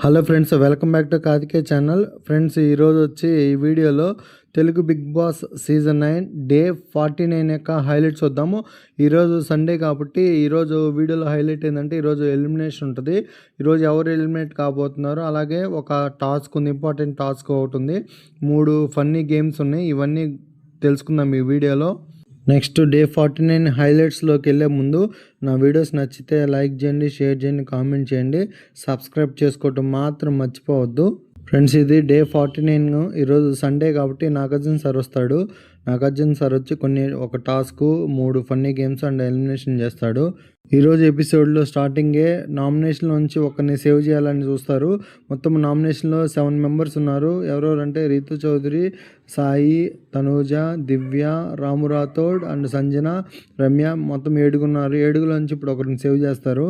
Hello friends, welcome back to Karthikeya channel. Friends, ఈరోజు వచ్చి ఈ వీడియోలో Telugu big boss season 9 day 49 యొక్క హైలైట్స్ వద్దాము. ఈరోజు సండే కాబట్టి ఈరోజు వీడియోలో హైలైట్ ఏంటంటే ఈరోజు ఎలిమినేషన్ ఉంటుంది. ఈరోజు ఎవరు ఎలిమినేట్ కాబోతున్నారు, అలాగే ఒక టాస్క్ ఉంది, ఇంపార్టెంట్ టాస్క్ ఒకటి ఉంది, 3 ఫన్నీ గేమ్స్ ఉన్నాయి. ఇవన్నీ తెలుసుకుందాం ఈ వీడియోలో. నెక్స్ట్ డే 49 హైలైట్స్లోకి వెళ్ళే ముందు నా వీడియోస్ నచ్చితే లైక్ చేయండి, షేర్ చేయండి, కామెంట్ చేయండి, సబ్స్క్రైబ్ చేసుకోవటం మాత్రం మర్చిపోవద్దు. ఫ్రెండ్స్, ఇది డే 49. ఈరోజు సండే కాబట్టి నాగార్జున సార్ వస్తాడు. నాగార్జున సార్ వచ్చి ఒక task, 3 funny games and elimination చేస్తాడు. ఈరోజు ఎపిసోడ్లో స్టార్టింగే నామినేషన్ నుంచి ఒకరిని సేవ్ చేయాలని చూస్తారు. మొత్తం నామినేషన్లో 7 మెంబర్స్ ఉన్నారు. ఎవరెవరంటే రీతు చౌదరి, సాయి, తనూజ, దివ్య, రాము రాథోడ్ అండ్ సంజన, రమ్య, మొత్తం 7 ఉన్నారు. 7 నుంచి ఇప్పుడు ఒకరిని సేవ్ చేస్తారు.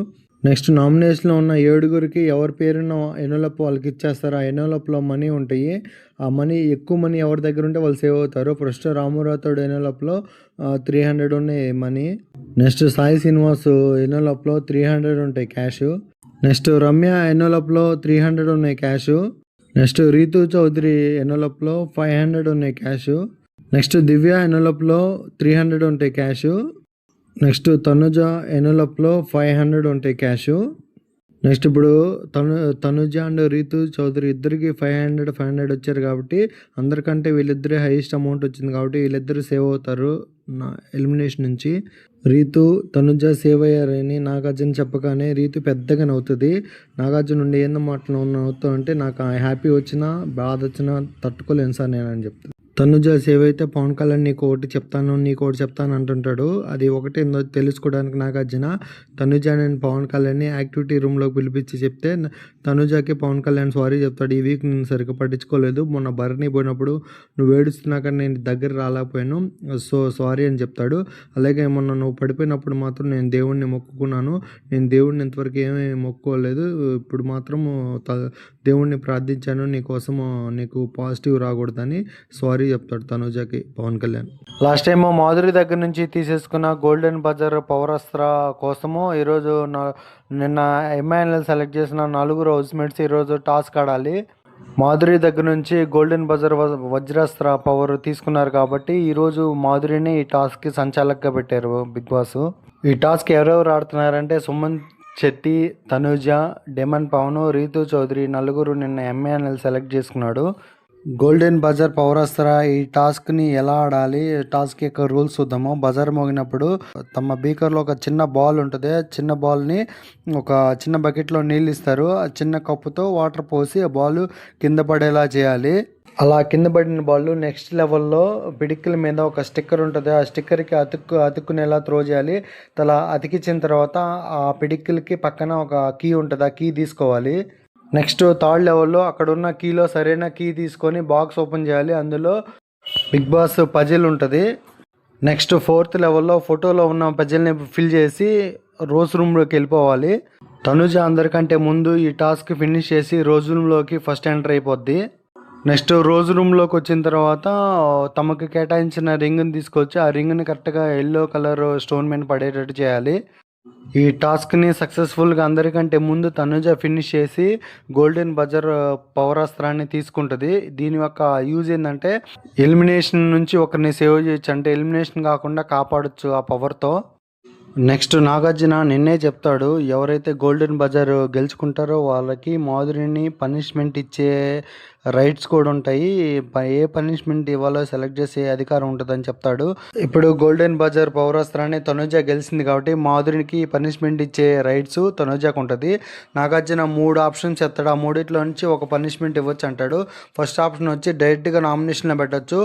నెక్స్ట్ నామినేషన్లో ఉన్న 7 ఎవరి పేరున ఎన్వలప్ వాళ్ళకి ఇచ్చేస్తారు. ఆ ఎన్వలప్లో మనీ ఉంటాయి. ఆ మనీ, ఎక్కువ మనీ ఎవరి దగ్గర ఉంటే వాళ్ళు సేవ్ అవుతారు. ఫస్ట్ రాము రాథోడ్ ఎన్వలప్లో 300 ఉన్నాయి మనీ. నెక్స్ట్ సాయి శ్రీనివాస్ ఎన్వలప్లో 300 ఉంటాయి క్యాష్. నెక్స్ట్ రమ్య ఎన్వలప్లో 300 ఉన్నాయి క్యాష్. నెక్స్ట్ రీతు చౌదరి ఎన్వలప్లో 500 ఉన్నాయి క్యాష్. నెక్స్ట్ దివ్య ఎన్వలప్లో 300 ఉంటాయి క్యాష్. నెక్స్ట్ తనుజ ఎన్వలప్లో 500 ఉంటాయి క్యాష్. నెక్స్ట్ ఇప్పుడు తనుజ అండ్ రీతు చౌదరి ఇద్దరికి 500 వచ్చారు కాబట్టి అందరికంటే వీళ్ళిద్దరే హైయెస్ట్ అమౌంట్ వచ్చింది కాబట్టి వీళ్ళిద్దరు సేవ్ అవుతారు ఎలిమినేషన్ నుంచి. రీతు, తనుజ సేవ్ అయ్యారని నాగార్జున చెప్పగానే రీతు పెద్దగా నవ్వుతుంది. నాగార్జున నుండి ఏందో మాటలు నవ్వుతా అంటే నాకు హ్యాపీ వచ్చినా బాధ వచ్చినా తట్టుకోలేను సార్ నేను అని చెప్తాను. తనుజ సేవ్ అయితే పవన్ కళ్యాణ్ నీకు ఒకటి చెప్తాను అంటుంటాడు. అది ఒకటి ఏందో తెలుసుకోవడానికి నాగార్జున తనుజ నేను పవన్ కళ్యాణ్ని యాక్టివిటీ రూమ్లోకి పిలిపించి చెప్తే తనుజకి పవన్ కళ్యాణ్ సారీ చెప్తాడు. ఈ వీక్ నేను సరిగ్గా పట్టించుకోలేదు, మొన్న భరణి పోయినప్పుడు నువ్వు ఏడుస్తున్నాక నేను దగ్గర రాలేకపోయాను, సో సారీ అని చెప్తాడు. అలాగే మొన్న నువ్వు పడిపోయినప్పుడు మాత్రం నేను దేవుణ్ణి మొక్కుకున్నాను, నేను దేవుడిని ఇంతవరకు ఏమీ మొక్కుకోలేదు, ఇప్పుడు మాత్రం దేవుణ్ణి ప్రార్థించాను నీకోసం, నీకు పాజిటివ్ రాకూడదని సారీ చెప్తాడు తనుజకి పవన్ కళ్యాణ్. లాస్ట్ టైం మాధురి దగ్గర నుంచి తీసేసుకున్న గోల్డెన్ బజర్ పవరాస్త్ర కోసము ఈరోజు నిన్న ఎంఐఎన్ఎల్ సెలెక్ట్ చేసిన 4 హౌస్మేట్స్ ఈరోజు టాస్క్ ఆడాలి. మాధురి దగ్గర నుంచి గోల్డెన్ బజర్ వజ్రాస్త్ర పవర్ తీసుకున్నారు కాబట్టి ఈరోజు మాధురిని ఈ టాస్క్కి సంచాలకగా పెట్టారు బిగ్ బాస్. ఈ టాస్క్ ఎవరెవరు ఆడుతున్నారంటే సుమన్ శెట్టి, తనుజ, డెమన్ పవన్, రీతు చౌదరి 4 నిన్న ఎంఐఎన్ఎల్ సెలెక్ట్ చేసుకున్నాడు. గోల్డెన్ బజర్ పవరాస్త్ర ఈ టాస్క్ని ఎలా ఆడాలి, టాస్క్ యొక్క రూల్స్ చూద్దాము. బజర్ మోగినప్పుడు తమ బీకర్లో ఒక చిన్న బాల్ ఉంటుంది. చిన్న బాల్ని ఒక చిన్న బకెట్లో నీళ్ళు ఇస్తారు. ఆ చిన్న కప్పుతో వాటర్ పోసి ఆ బాల్ కింద పడేలా చేయాలి. అలా కింద పడిన బాల్ నెక్స్ట్ లెవెల్లో పిడికిల మీద ఒక స్టిక్కర్ ఉంటుంది. ఆ స్టిక్కర్కి అతుక్కునేలా త్రో చేయాలి. అలా అతికించిన తర్వాత ఆ పిడికిలకి పక్కన ఒక కీ ఉంటుంది, ఆ కీ తీసుకోవాలి. నెక్స్ట్ 3rd లెవెల్లో అక్కడ ఉన్న కీలో సరైన కీ తీసుకొని బాక్స్ ఓపెన్ చేయాలి. అందులో బిగ్ బాస్ పజిల్ ఉంటుంది. నెక్స్ట్ 4th లెవెల్లో ఫోటోలో ఉన్న పజిల్ని ఫిల్ చేసి రోజ్ రూమ్లోకి వెళ్ళిపోవాలి. తనుజ అందరికంటే ముందు ఈ టాస్క్ ఫినిష్ చేసి రోజ్ రూమ్లోకి ఫస్ట్ ఎంటర్ అయిపోద్ది. నెక్స్ట్ రోజ్ రూమ్లోకి వచ్చిన తర్వాత తమకు కేటాయించిన రింగ్ని తీసుకొచ్చి ఆ రింగ్ని కరెక్ట్గా ఎల్లో కలర్ స్టోన్ మీద పడేటట్టు చేయాలి. ఈ టాస్క్ని సక్సెస్ఫుల్గా అందరికంటే ముందు తనుజ ఫినిష్ చేసి గోల్డెన్ బజర్ పవరాస్త్రాన్ని తీసుకుంటుంది. దీని యొక్క యూజ్ ఏంటంటే ఎలిమినేషన్ నుంచి ఒకరిని సేవ్ చేయొచ్చు, అంటే ఎలిమినేషన్ కాకుండా కాపాడొచ్చు ఆ పవర్తో. నెక్స్ట్ నాగార్జున నిన్నే చెప్తాడు, ఎవరైతే గోల్డెన్ బజర్ గెలుచుకుంటారో వాళ్ళకి మాధురిని పనిష్మెంట్ ఇచ్చే రైట్స్ కూడా ఉంటాయి, ఏ పనిష్మెంట్ ఇవ్వాలో సెలెక్ట్ చేసే అధికారం ఉంటుందని చెప్తాడు. ఇప్పుడు గోల్డెన్ బజర్ పౌరాస్త్రాన్ని తనుజ గెలిచింది కాబట్టి మాధురికి పనిష్మెంట్ ఇచ్చే రైట్స్ తనుజకు ఉంటుంది. నాగార్జున 3 ఆప్షన్స్ చెప్తాడు. ఆ 3 నుంచి ఒక పనిష్మెంట్ ఇవ్వచ్చు అంటాడు. ఫస్ట్ ఆప్షన్ వచ్చి డైరెక్ట్గా నామినేషన్లో పెట్టచ్చు.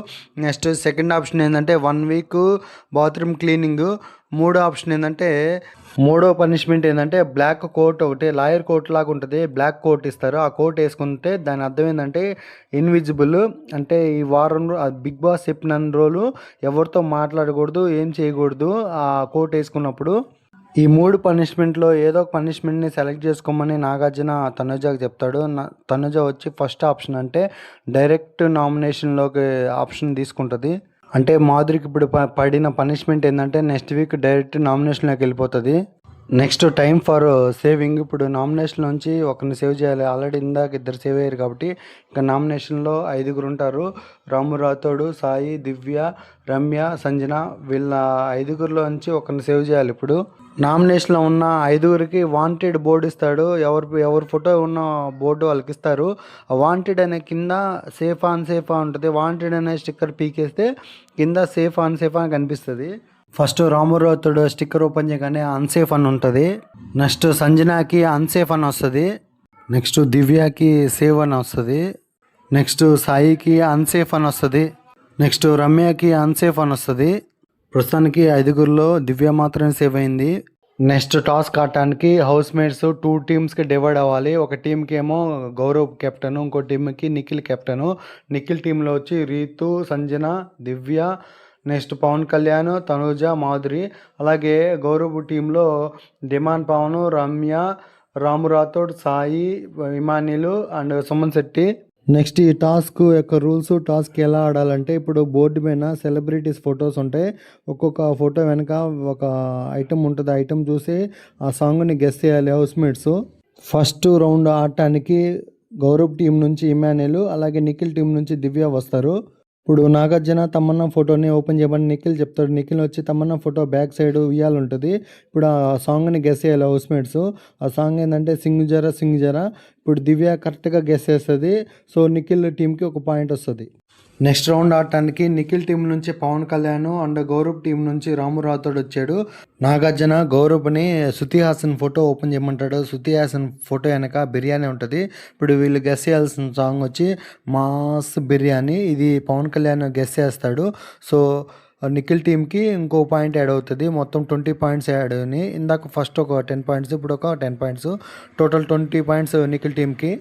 నెక్స్ట్ సెకండ్ ఆప్షన్ ఏంటంటే 1 వీక్ బాత్రూమ్ క్లీనింగ్. 3వ ఆప్షన్ ఏంటంటే, 3వ పనిష్మెంట్ ఏంటంటే బ్లాక్ కోట్, ఒకటి లాయర్ కోట్ లాగా ఉంటుంది, బ్లాక్ కోట్ ఇస్తారు. ఆ కోట్ వేసుకుంటే దాని అర్థం ఏంటంటే ఇన్విజిబుల్, అంటే ఈ వారం బిగ్ బాస్ చెప్పిన రోజులు ఎవరితో మాట్లాడకూడదు, ఏం చేయకూడదు ఆ కోట్ వేసుకున్నప్పుడు. ఈ 3 పనిష్మెంట్లో ఏదో ఒక పనిష్మెంట్ని సెలెక్ట్ చేసుకోమని నాగార్జున తనుజకి చెప్తాడు. తనుజ వచ్చి ఫస్ట్ ఆప్షన్ అంటే డైరెక్ట్ నామినేషన్లోకి ఆప్షన్ తీసుకుంటుంది. అంటే మాధురికి ఇప్పుడు పడిన పనిష్మెంట్ ఏంటంటే నెక్స్ట్ వీక్ డైరెక్ట్ నామినేషన్లోకి వెళ్ళిపోతుంది. Next time for saving. ఇప్పుడు నామినేషన్ నుంచి ఒకరిని సేవ్ చేయాలి. ఆల్రెడీ ఇందాక ఇద్దరు సేవ్ అయ్యారు కాబట్టి ఇంకా నామినేషన్లో 5 ఉంటారు. రాము రాథోడు, సాయి, దివ్య, రమ్య, సంజన. వీళ్ళ 5లో నుంచి ఒకరిని సేవ్ చేయాలి. ఇప్పుడు నామినేషన్లో ఉన్న 5కి వాంటెడ్ బోర్డు ఇస్తాడు. ఎవరి ఫోటో ఉన్న బోర్డు వాళ్ళకి ఇస్తారు. వాంటెడ్ అనే కింద సేఫా అన్సేఫా ఉంటుంది. వాంటెడ్ అనే స్టిక్కర్ పీకేస్తే కింద సేఫ్ అన్సేఫా అని కనిపిస్తుంది. ఫస్ట్ రామురాతుడు స్టిక్కర్ ఓపెన్ చేయగానే అన్సేఫ్ అని ఉంటుంది. నెక్స్ట్ సంజనాకి అన్సేఫ్ అని వస్తుంది. నెక్స్ట్ దివ్యాకి సేవ్ అని వస్తుంది. నెక్స్ట్ సాయికి అన్సేఫ్ అని వస్తుంది. నెక్స్ట్ రమ్యకి అన్సేఫ్ అని వస్తుంది. ప్రస్తుతానికి 5లో దివ్య మాత్రమే సేవ్ అయింది. నెక్స్ట్ టాస్క్ ఆడటానికి హౌస్ మేట్స్ 2 టీమ్స్కి డివైడ్ అవ్వాలి. ఒక టీంకి ఏమో గౌరవ్ కెప్టెన్, ఇంకో టీంకి నిఖిల్ కెప్టెన్. నిఖిల్ టీంలో వచ్చి రీతు, సంజన, దివ్య, నెక్స్ట్ పవన్ కళ్యాణ్, తనూజ, మాధురి. అలాగే గౌరవ్ టీంలో డిమాండ్ పవన్, రమ్య, రాము రాథోడ్, సాయి, ఇమానిలు అండ్ సుమన్ శెట్టి. నెక్స్ట్ ఈ టాస్క్ యొక్క రూల్స్, టాస్క్ ఎలా ఆడాలంటే ఇప్పుడు బోర్డు పైన సెలబ్రిటీస్ ఫొటోస్ ఉంటాయి. ఒక్కొక్క ఫోటో వెనక ఒక ఐటమ్ ఉంటుంది. ఐటమ్ చూసి ఆ సాంగ్ని గెస్ చేయాలి హౌస్ మేట్స్. ఫస్ట్ రౌండ్ ఆడటానికి గౌరవ్ టీం నుంచి ఇమానిలు, అలాగే నిఖిల్ టీం నుంచి దివ్య వస్తారు. ఇప్పుడు నాగార్జున తమన్నా ఫోటోని ఓపెన్ చేయమని నిఖిల్ చెప్తాడు. నిఖిల్ వచ్చి తమన్నా ఫోటో బ్యాక్ సైడ్ ఉయ్యాలు ఉంటుంది. ఇప్పుడు ఆ సాంగ్ని గెస్ చేయాలి హౌస్ మేట్స్. ఆ సాంగ్ ఏంటంటే సింగ్ జరా. ఇప్పుడు దివ్య కరెక్ట్గా గెస్ చేస్తుంది. సో నిఖిల్ టీంకి ఒక పాయింట్ వస్తుంది. నెక్స్ట్ రౌండ్ ఆడటానికి నిఖిల్ టీం నుంచి పవన్ కళ్యాణ్ అండ్ గౌరవ్ టీం నుంచి రాము రాథోడ్ వచ్చాడు. Nagarjuna గౌరవ్ని Shruti Haasan photo open చేయమంటాడు. Shruti Haasan photo వెనక బిర్యానీ ఉంటుంది. ఇప్పుడు వీళ్ళు గెస్ చేయాల్సిన సాంగ్ వచ్చి మాస్ బిర్యానీ. ఇది పవన్ కళ్యాణ్ గెస్ చేస్తాడు. సో నిఖిల్ టీంకి ఇంకో పాయింట్ యాడ్ అవుతుంది. మొత్తం 20 పాయింట్స్ యాడ్ అయినాయి. ఇందాక ఫస్ట్ ఒక 10 పాయింట్స్, ఇప్పుడు ఒక 10 పాయింట్స్, టోటల్ 20 పాయింట్స్ నిఖిల్ టీంకి.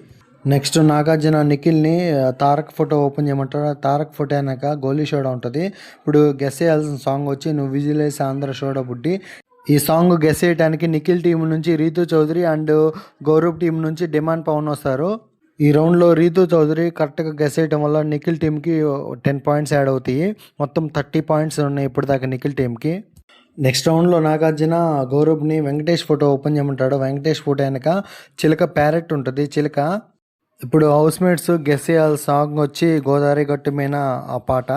నెక్స్ట్ నాగార్జున నిఖిల్ని తారక్ ఫోటో ఓపెన్ చేయమంటారు. తారక్ ఫోటో అయినాక గోలీ షోడా ఉంటుంది. ఇప్పుడు గెస్ చేయాల్సిన సాంగ్ వచ్చి నువ్వు విజిలేసి ఆంధ్ర షోడా బుడ్డి. ఈ సాంగ్ గెస్ చేయడానికి నిఖిల్ టీం నుంచి రీతు చౌదరి అండ్ గౌరవ్ టీం నుంచి డిమాండ్ పవన్ వస్తారు. ఈ రౌండ్లో రీతు చౌదరి కరెక్ట్గా గెస్ చేయడం వల్ల నిఖిల్ టీంకి 10 పాయింట్స్ యాడ్ అవుతాయి. మొత్తం 30 పాయింట్స్ ఉన్నాయి ఇప్పుడు దాకా నిఖిల్ టీంకి. నెక్స్ట్ రౌండ్లో నాగార్జున గౌరవ్ని వెంకటేష్ ఫోటో ఓపెన్ చేయమంటాడు. వెంకటేష్ ఫోటో వెనక చిలక ప్యారెట్ ఉంటుంది. చిలక. ఇప్పుడు హౌస్ మేట్స్ గెస్ చేయాల్సిన సాంగ్ వచ్చి గోదావరి గట్టు మీద ఆ పాట.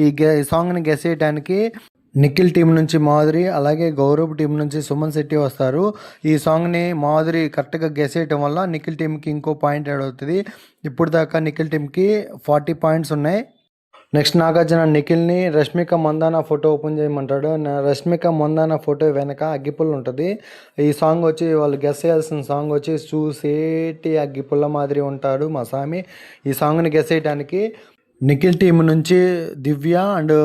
ఈ సాంగ్ని గెస్ చేయడానికి నిఖిల్ టీం నుంచి మాధురి, అలాగే గౌరవ్ టీం నుంచి సుమన్ శెట్టి వస్తారు. ఈ సాంగ్ని మాధురి కరెక్ట్గా గెస్ చేయటం వల్ల నిఖిల్ టీంకి ఇంకో పాయింట్ యాడ్ అవుతుంది. ఇప్పుడు దాకా నిఖిల్ టీంకి 40 పాయింట్స్ ఉన్నాయి. నెక్స్ట్ నాగార్జున నిఖిల్ని రష్మిక మందాన ఫోటో ఓపెన్ చేయమంటాడు. రష్మిక మందాన ఫోటో వెనక అగ్గిపుల్ల ఉంటుంది. ఈ సాంగ్ వచ్చి వాళ్ళు గెస్ చేయాల్సిన సాంగ్ వచ్చి చూసేటి అగ్గిపుల్ల మాదిరి ఉంటాడు మా స్వామి. ఈ సాంగ్ని గెస్ చేయడానికి నిఖిల్ టీం నుంచి దివ్య అండ్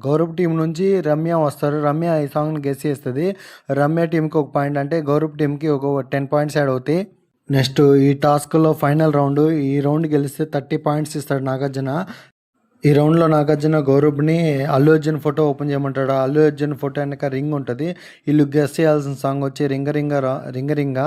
గౌరవ్ టీం నుంచి రమ్య వస్తారు. రమ్య ఈ సాంగ్ని గెస్ చేస్తుంది. రమ్య టీంకి ఒక పాయింట్, అంటే గౌరవ్ టీంకి ఒక 10 పాయింట్స్ యాడ్ అవుతాయి. నెక్స్ట్ ఈ టాస్క్లో ఫైనల్ రౌండ్. ఈ రౌండ్ గెలిస్తే 30 పాయింట్స్ ఇస్తాడు నాగార్జున. ఈ రౌండ్లో నాగార్జున గౌరవ్ని అల్లు అర్జున్ ఫోటో ఓపెన్ చేయమంటాడు. అల్లు అర్జున్ ఫోటో వెనక రింగ్ ఉంటుంది. వీళ్ళు గెస్ చేయాల్సిన సాంగ్ వచ్చి రింగ.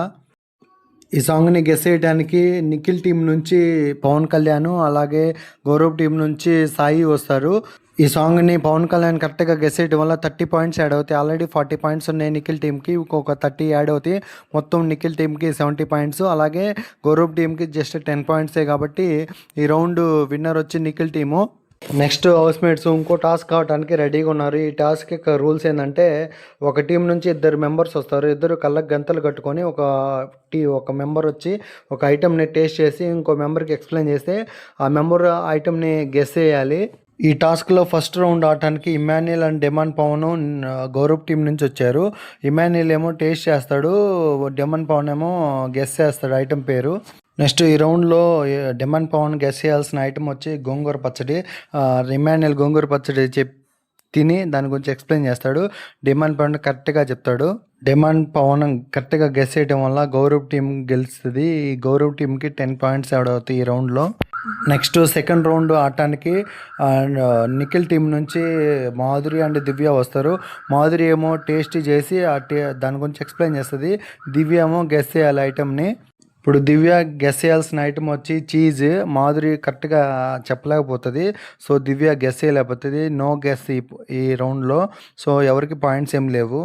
ఈ సాంగ్ని గెస్ చేయడానికి నిఖిల్ టీం నుంచి పవన్ కళ్యాణ్, అలాగే గౌరవ్ టీం నుంచి సాయి వస్తారు. ఈ సాంగ్ని పవన్ కళ్యాణ్ కరెక్ట్గా గెస్ చేయడం వల్ల 30 పాయింట్స్ యాడ్ అవుతాయి. ఆల్రెడీ 40 పాయింట్స్ ఉన్నాయి నిఖిల్ టీంకి, ఇంకొక 30 యాడ్ అవుతాయి. మొత్తం నిఖిల్ టీంకి 70 పాయింట్స్, అలాగే గౌరవ్ టీంకి జస్ట్ 10 పాయింట్సే. కాబట్టి ఈ రౌండ్ విన్నర్ వచ్చి Nikhil team. Next house mates ఇంకో టాస్క్ కావడానికి రెడీగా ఉన్నారు. ఈ టాస్క్ యొక్క రూల్స్ ఏంటంటే ఒక టీం నుంచి 2 మెంబర్స్ వస్తారు. 2 కళ్ళకు గంతలు కట్టుకొని ఒక మెంబర్ వచ్చి ఒక ఐటెంని టేస్ట్ చేసి ఇంకో మెంబర్కి ఎక్స్ప్లెయిన్ చేస్తే ఆ మెంబర్ ఐటెంని గెస్ చేయాలి. ఈ టాస్క్లో ఫస్ట్ రౌండ్ ఆడటానికి Emmanuel and demon Pavan Gaurav team నుంచి వచ్చారు. ఇమాన్యుయల్ ఏమో టేస్ట్ చేస్తాడు, డిమాండ్ పవన్ ఏమో గెస్ చేస్తాడు ఐటెం పేరు. నెక్స్ట్ ఈ రౌండ్లో డిమాండ్ పవన్ గెస్ చేయాల్సిన ఐటమ్ వచ్చి గోంగూర పచ్చడి. ఇమాన్యుయల్ గోంగూర పచ్చడి తిని దాని గురించి ఎక్స్ప్లెయిన్ చేస్తాడు. డిమాండ్ పవన్ కరెక్ట్గా చెప్తాడు. డిమాండ్ పవన్ కరెక్ట్గా గెస్ చేయడం వల్ల గౌరవ్ టీం గెలుస్తుంది. ఈ గౌరవ్ టీంకి 10 పాయింట్స్ యాడ్ అవుతాయి ఈ రౌండ్లో. నెక్స్ట్ సెకండ్ రౌండ్ ఆడటానికి నిఖిల్ టీం నుంచి మాధురి అండ్ దివ్య వస్తారు. మాధురి ఏమో టేస్ట్ చేసి దాని గురించి ఎక్స్ప్లెయిన్ చేస్తుంది. దివ్య ఏమో గెస్ చేయాలి ఐటమ్ని. ఇప్పుడు దివ్య గెస్ చేయాల్సిన ఐటమ్ వచ్చి చీజ్. మాధురి కరెక్ట్గా చెప్పలేకపోతుంది. సో దివ్య గెస్ చేయలేకపోతుంది. నో గెస్ ఈ రౌండ్లో. సో ఎవరికి పాయింట్స్ ఏం లేవు.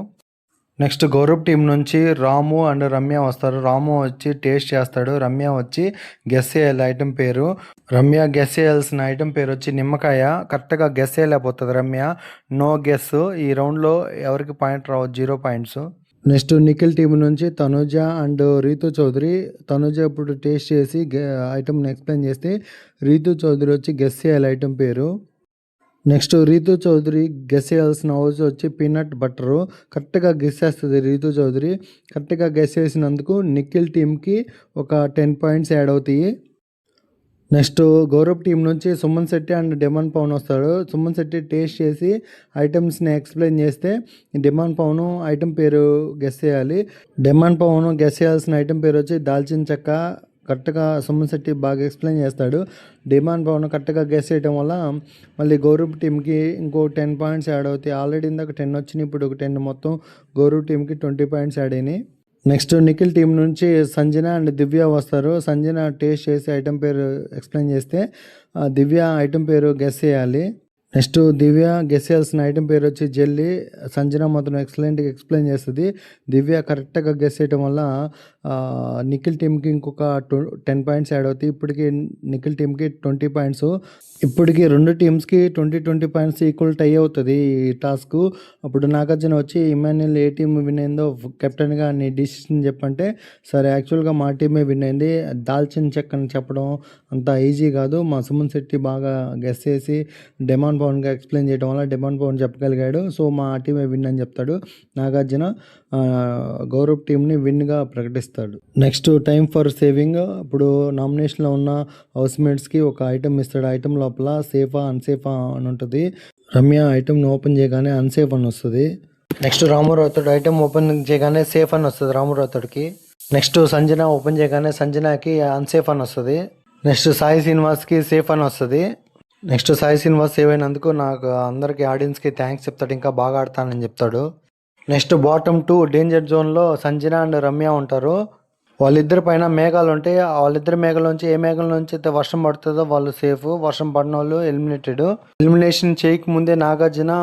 నెక్స్ట్ గౌరవ్ టీం నుంచి రాము అండ్ రమ్య వస్తారు. రాము వచ్చి టేస్ట్ చేస్తాడు, రమ్య వచ్చి గెస్ చేయాలి ఐటెం పేరు. రమ్య గెస్ చేయాల్సిన ఐటెం పేరు వచ్చి నిమ్మకాయ. కరెక్ట్గా గెస్ చేయలేకపోతుంది రమ్య. No guess. ఈ రౌండ్లో ఎవరికి పాయింట్ రావు, 0 పాయింట్స్. నెక్స్ట్ నిఖిల్ టీం నుంచి తనుజ అండ్ రీతు చౌదరి. తనుజ ఇప్పుడు టేస్ట్ చేసి ఐటెంని ఎక్స్ప్లెయిన్ చేస్తే రీతు చౌదరి వచ్చి గెస్ చేయాలి ఐటెం పేరు. నెక్స్ట్ రీతు చౌదరి గెస్ చేయాల్సిన హౌస్ వచ్చి పీనట్ బటరు. కరెక్ట్గా గెస్ చేస్తుంది రీతు చౌదరి. కరెక్ట్గా గెస్ చేసినందుకు నిఖిల్ టీంకి ఒక 10 పాయింట్స్ యాడ్ అవుతాయి. నెక్స్ట్ గౌరవ్ టీం నుంచి సుమన్ శెట్టి అండ్ డిమాండ్ పవన్ వస్తాడు. సుమన్ శెట్టి టేస్ట్ చేసి ఐటమ్స్ని ఎక్స్ప్లెయిన్ చేస్తే డిమాండ్ పవన్ ఐటెం పేరు గెస్ చేయాలి. డిమాండ్ పవన్ గెస్ చేయాల్సిన ఐటెం పేరు వచ్చి దాల్చిన చెక్క. కరెక్ట్గా సుమన్ శెట్టి బాగా ఎక్స్ప్లెయిన్ చేస్తాడు. డిమాండ్ పవన్ కరెక్ట్గా గెస్ చేయడం వల్ల మళ్ళీ గౌరవ్ టీంకి ఇంకో 10 పాయింట్స్ యాడ్ అవుతాయి. ఆల్రెడీ ఇందాక 10 వచ్చినాయి, ఇప్పుడు ఒక 10 మొత్తం గౌరవ్ టీంకి 20 పాయింట్స్ యాడ్ అయినాయి. నెక్స్ట్ నిఖిల్ టీం నుంచి సంజన అండ్ దివ్య వస్తారు. సంజన టేస్ట్ చేసి ఐటెం పేరు ఎక్స్ప్లెయిన్ చేస్తే దివ్య ఐటెం పేరు గెస్ చేయాలి. నెక్స్ట్ దివ్య గెస్ చేయాల్సిన ఐటెం పేరు వచ్చి జెల్లీ. సంజన మాత్రం ఎక్సలెంట్గా ఎక్స్ప్లెయిన్ చేస్తుంది. దివ్య కరెక్ట్గా గెస్ చేయడం వల్ల నిఖిల్ టీంకి ఇంకొక 10 పాయింట్స్ యాడ్ అవుతాయి. ఇప్పటికి నిఖిల్ టీంకి 20 పాయింట్స్. ఇప్పటికి 2 టీమ్స్కి 20 పాయింట్స్ ఈక్వల్ టై అవుతుంది ఈ టాస్క్. అప్పుడు నాగార్జున వచ్చి ఇమాన్యుల్ ఏ టీం విన్ అయిందో కెప్టెన్గా నీ డిసిషన్ చెప్పంటే సరే యాక్చువల్గా మా టీమే విన్ అయింది, దాల్చిన చెక్క అని చెప్పడం అంత ఈజీ కాదు, మా సుమన్ శెట్టి బాగా గెస్ చేసి డిమాండ్ పవన్గా ఎక్స్ప్లెయిన్ చేయడం వల్ల డిమాండ్ పవన్ చెప్పగలిగాడు, సో మా టీమే విన్ అని చెప్తాడు. నాగార్జున గౌరవ్ టీంని విన్గా ప్రకటిస్తాడు. Next time for saving. ఇప్పుడు నామినేషన్లో ఉన్న హౌస్మేట్స్కి ఒక ఐటమ్ ఇస్తాడు. ఐటమ్ లోపల సేఫా అన్సేఫా అని ఉంటుంది. రమ్య ఐటమ్ని ఓపెన్ చేయగానే అన్సేఫ్ అని వస్తుంది. నెక్స్ట్ రామారావుతుడు ఐటమ్ ఓపెన్ చేయగానే సేఫ్ అని వస్తుంది రామారావుతుడికి. నెక్స్ట్ సంజన ఓపెన్ చేయగానే సంజనాకి అన్సేఫ్ అని వస్తుంది. నెక్స్ట్ సాయి శ్రీనివాస్కి సేఫ్ అని వస్తుంది. నెక్స్ట్ సాయి శ్రీనివాస్ సేవ్ అయినందుకు నాకు అందరికీ ఆడియన్స్కి థ్యాంక్స్ చెప్తాడు, ఇంకా బాగా ఆడతానని చెప్తాడు. నెక్స్ట్ బాటమ్ 2 డేంజర్ జోన్లో సంజన అండ్ రమ్య ఉంటారు. వాళ్ళిద్దరి పైన మేఘాలు ఉంటాయి. వాళ్ళిద్దరి మేఘాల నుంచి ఏ మేఘాల నుంచి అయితే వర్షం పడుతుందో వాళ్ళు సేఫ్, వర్షం పడిన వాళ్ళు ఎలిమినేటెడ్. ఎలిమినేషన్ చేయక ముందే నాగార్జున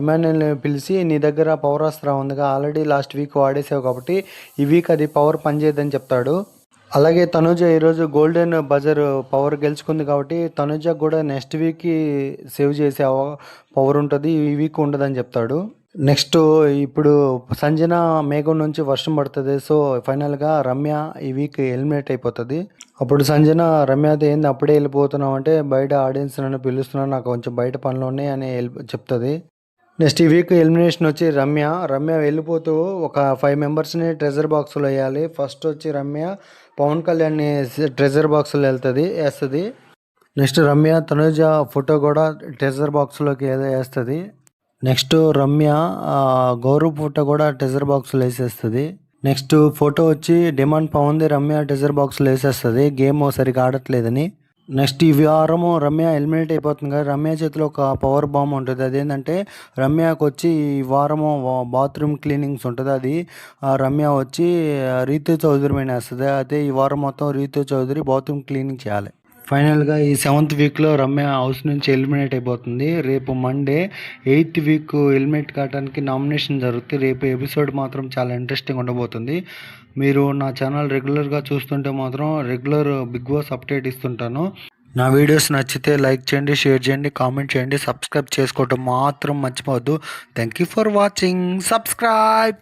ఇమాన్యుల్ని పిలిచి నీ దగ్గర పవర్ అస్త్రా ఉందిగా, ఆల్రెడీ లాస్ట్ వీక్ వాడేసావు కాబట్టి ఈ వీక్ అది పవర్ పనిచేయదని చెప్తాడు. అలాగే తనుజ ఈరోజు గోల్డెన్ బజర్ పవర్ గెలుచుకుంది కాబట్టి తనుజ కూడా నెక్స్ట్ వీక్కి సేవ్ చేసే పవర్ ఉంటుంది, ఈ వీక్ ఉండదని చెప్తాడు. నెక్స్ట్ ఇప్పుడు సంజన మేఘం నుంచి వర్షం పడుతుంది, సో ఫైనల్గా రమ్య ఈ వీక్ ఎలిమినేట్ అయిపోతుంది. అప్పుడు సంజన రమ్యతో ఏంది అప్పుడే వెళ్ళిపోతున్నావు అంటే బయట ఆడియన్స్ నన్ను పిలుస్తున్నాను, నాకు కొంచెం బయట పనులు ఉన్నాయి అని చెప్తుంది. నెక్స్ట్ ఈ వీక్ ఎలిమినేషన్ వచ్చి రమ్య వెళ్ళిపోతూ ఒక 5 మెంబర్స్ని ట్రెజర్ బాక్స్లో వేయాలి. ఫస్ట్ వచ్చి రమ్య పవన్ కళ్యాణ్ని ట్రెజర్ బాక్స్లో వేస్తుంది. నెక్స్ట్ రమ్య తనుజ ఫోటో కూడా ట్రెజర్ బాక్స్లోకి వేస్తుంది. నెక్స్ట్ రమ్య గౌరవ్ ఫోటో కూడా ట్రెజర్ బాక్స్లో వేసేస్తుంది. నెక్స్ట్ ఫోటో వచ్చి డిమాండ్ పవన్ది రమ్య ట్రెజర్ బాక్స్లో వేసేస్తుంది, గేమ్ సరిగా ఆడట్లేదని. నెక్స్ట్ ఈ వారము రమ్య ఎలిమినేట్ అయిపోతుంది కదా, రమ్య చేతిలో ఒక పవర్ బాంబ్ ఉంటుంది. అదేంటంటే రమ్యకు వచ్చి ఈ వారము బాత్రూమ్ క్లీనింగ్స్ ఉంటుంది, అది రమ్య వచ్చి రీతు చౌదరి మీద వేస్తుంది. అదే ఈ వారం మొత్తం రీతు చౌదరి బాత్రూమ్ క్లీనింగ్ చేయాలి. ఫైనల్గా ఈ 7th వీక్లో రమ్య హౌస్ నుంచి ఎలిమినేట్ అయిపోతుంది. రేపు మండే 8th వీక్ ఎలిమినేట్ కావడానికి నామినేషన్ జరుగుతుంది. రేపు ఎపిసోడ్ మాత్రం చాలా ఇంట్రెస్టింగ్ ఉండబోతుంది. మీరు నా ఛానల్ రెగ్యులర్గా చూస్తుంటే మాత్రం రెగ్యులర్ బిగ్ బాస్ అప్డేట్ ఇస్తుంటాను. నా వీడియోస్ నచ్చితే లైక్ చేయండి, షేర్ చేయండి, కామెంట్ చేయండి, సబ్స్క్రైబ్ చేసుకోవటం మాత్రం మర్చిపోవద్దు. Thank you for watching. Subscribe.